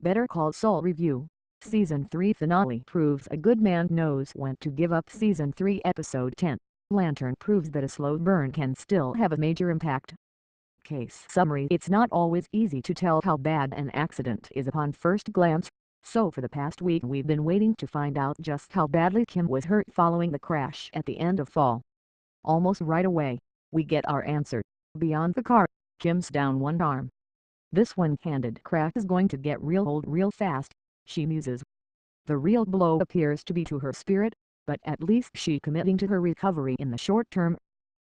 Better Call Saul Review. Season 3 Finale proves a good man knows when to give up. Season 3 Episode 10. Lantern proves that a slow burn can still have a major impact. Case summary. It's not always easy to tell how bad an accident is upon first glance, so for the past week we've been waiting to find out just how badly Kim was hurt following the crash at the end of Fall. Almost right away, we get our answer. Beyond the car, Kim's down one arm. This one-handed crash is going to get real old real fast, she muses. The real blow appears to be to her spirit, but at least she's committing to her recovery in the short term.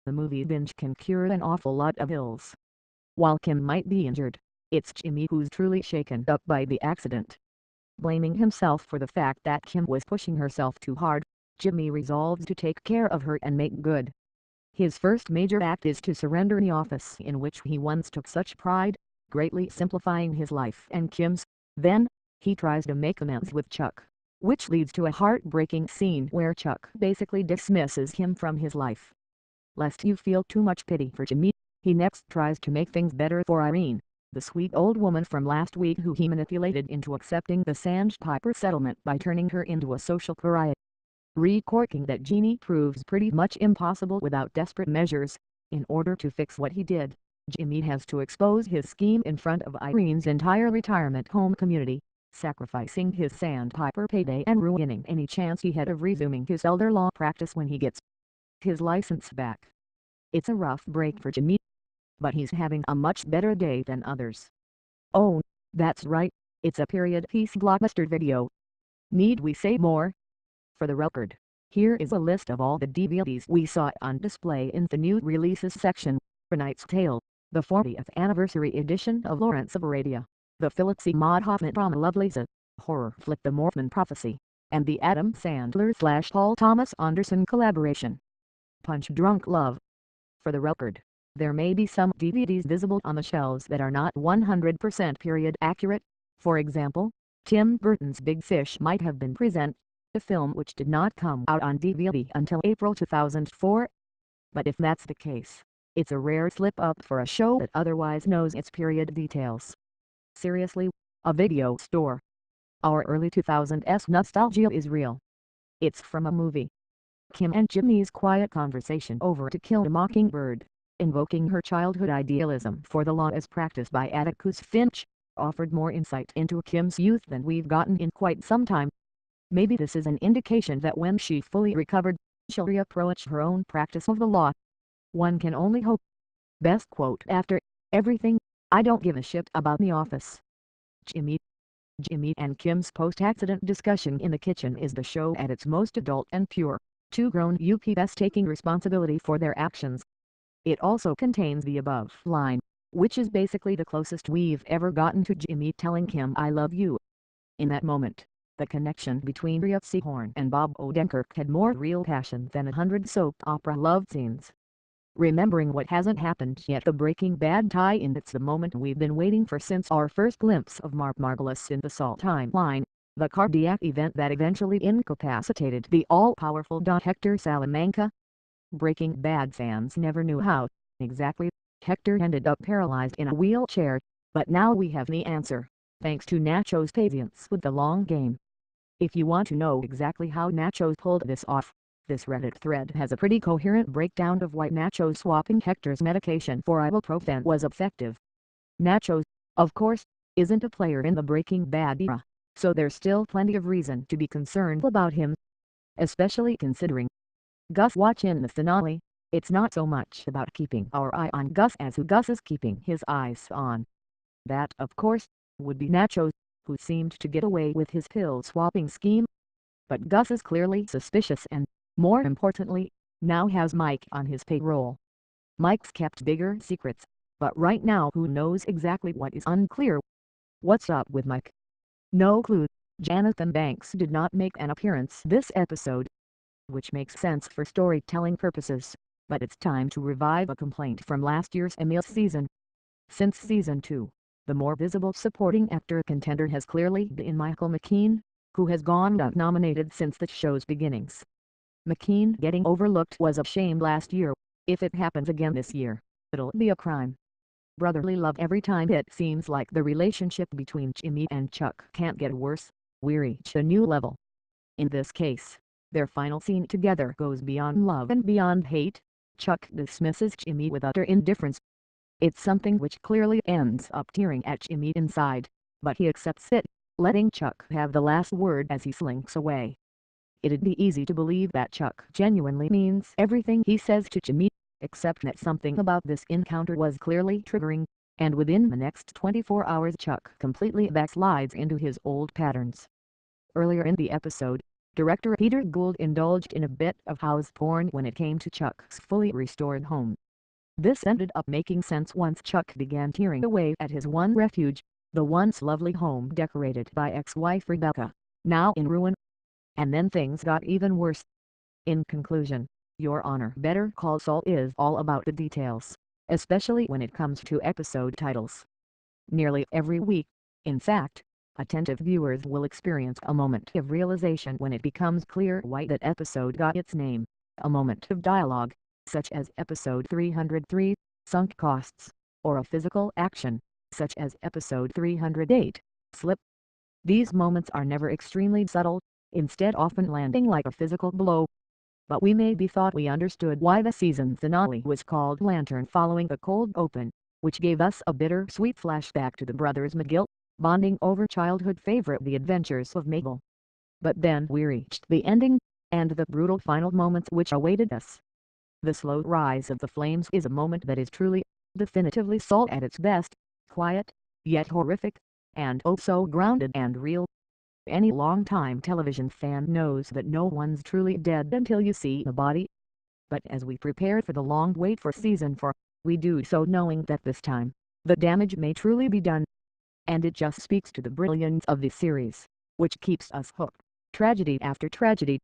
The movie binge can cure an awful lot of ills. While Kim might be injured, it's Jimmy who's truly shaken up by the accident. Blaming himself for the fact that Kim was pushing herself too hard, Jimmy resolves to take care of her and make good. His first major act is to surrender the office in which he once took such pride, greatly simplifying his life and Kim's. Then, he tries to make amends with Chuck, which leads to a heartbreaking scene where Chuck basically dismisses him from his life. Lest you feel too much pity for Jimmy, he next tries to make things better for Irene, the sweet old woman from last week who he manipulated into accepting the Sandpiper settlement by turning her into a social pariah. Recorking that genie proves pretty much impossible without desperate measures. In order to fix what he did, Jimmy has to expose his scheme in front of Irene's entire retirement home community, sacrificing his Sandpiper payday and ruining any chance he had of resuming his elder law practice when he gets his license back. It's a rough break for Jimmy, but he's having a much better day than others. Oh, that's right, it's a period piece blockbuster video. Need we say more? For the record, here is a list of all the DVDs we saw on display in the new releases section. A Knight's Tale, the 40th anniversary edition of Lawrence of Arabia, the Philip Seymour Hoffman drama Lovelace, horror flick The Mormon Prophecy, and the Adam Sandler/Paul Thomas Anderson collaboration, Punch Drunk Love. For the record, there may be some DVDs visible on the shelves that are not 100% period accurate. For example, Tim Burton's Big Fish might have been present, a film which did not come out on DVD until April 2004. But if that's the case, it's a rare slip-up for a show that otherwise knows its period details. Seriously, a video store. Our early 2000s nostalgia is real. It's from a movie. Kim and Jimmy's quiet conversation over To Kill a Mockingbird, invoking her childhood idealism for the law as practiced by Atticus Finch, offered more insight into Kim's youth than we've gotten in quite some time. Maybe this is an indication that when she fully recovered, she'll reapproach her own practice of the law. One can only hope. Best quote after everything, I don't give a shit about The Office. Jimmy and Kim's post-accident discussion in the kitchen is the show at its most adult and pure, two grown UPS taking responsibility for their actions. It also contains the above line, which is basically the closest we've ever gotten to Jimmy telling Kim I love you. In that moment, the connection between Rhea Seehorn and Bob Odenkirk had more real passion than 100 soap opera love scenes. Remembering what hasn't happened yet, the Breaking Bad tie-in, that's the moment we've been waiting for since our first glimpse of Mark Margolis in the Saul timeline, the cardiac event that eventually incapacitated the all-powerful Hector Salamanca. Breaking Bad fans never knew how exactly Hector ended up paralyzed in a wheelchair, but now we have the answer, thanks to Nacho's patience with the long game. If you want to know exactly how Nacho pulled this off, this Reddit thread has a pretty coherent breakdown of why Nacho swapping Hector's medication for ibuprofen was effective. Nacho, of course, isn't a player in the Breaking Bad era, so there's still plenty of reason to be concerned about him. Especially considering Gus watch in the finale, it's not so much about keeping our eye on Gus as who Gus is keeping his eyes on. That, of course, would be Nacho, who seemed to get away with his pill-swapping scheme. But Gus is clearly suspicious and, more importantly, now has Mike on his payroll. Mike's kept bigger secrets, but right now who knows exactly what is unclear. What's up with Mike? No clue. Jonathan Banks did not make an appearance this episode, which makes sense for storytelling purposes, but it's time to revive a complaint from last year's Emmy season. Since season 2, the more visible supporting actor contender has clearly been Michael McKean, who has gone unnominated since the show's beginnings. McKean getting overlooked was a shame last year. If it happens again this year, it'll be a crime. brotherly love every time. It seems like the relationship between Jimmy and Chuck can't get worse, we reach a new level. In this case, their final scene together goes beyond love and beyond hate. Chuck dismisses Jimmy with utter indifference. It's something which clearly ends up tearing at Jimmy inside, but he accepts it, letting Chuck have the last word as he slinks away. It'd be easy to believe that Chuck genuinely means everything he says to Jimmy, except that something about this encounter was clearly triggering, and within the next 24 hours Chuck completely backslides into his old patterns. Earlier in the episode, director Peter Gould indulged in a bit of house porn when it came to Chuck's fully restored home. This ended up making sense once Chuck began tearing away at his one refuge, the once lovely home decorated by ex-wife Rebecca, now in ruin. And then things got even worse. In conclusion, Your Honor, Better Call Saul is all about the details, especially when it comes to episode titles. Nearly every week, in fact, attentive viewers will experience a moment of realization when it becomes clear why that episode got its name, a moment of dialogue, such as episode 303, Sunk Costs, or a physical action, such as episode 308, Slip. These moments are never extremely subtle, instead often landing like a physical blow. But we maybe thought we understood why the season finale was called Lantern following the cold open, which gave us a bitter-sweet flashback to the brothers McGill, bonding over childhood favorite The Adventures of Mabel. But then we reached the ending, and the brutal final moments which awaited us. The slow rise of the flames is a moment that is truly, definitively Saul at its best, quiet, yet horrific, and oh so grounded and real. Any long-time television fan knows that no one's truly dead until you see the body. But as we prepare for the long wait for season 4, we do so knowing that this time, the damage may truly be done. And it just speaks to the brilliance of the series, which keeps us hooked, tragedy after tragedy,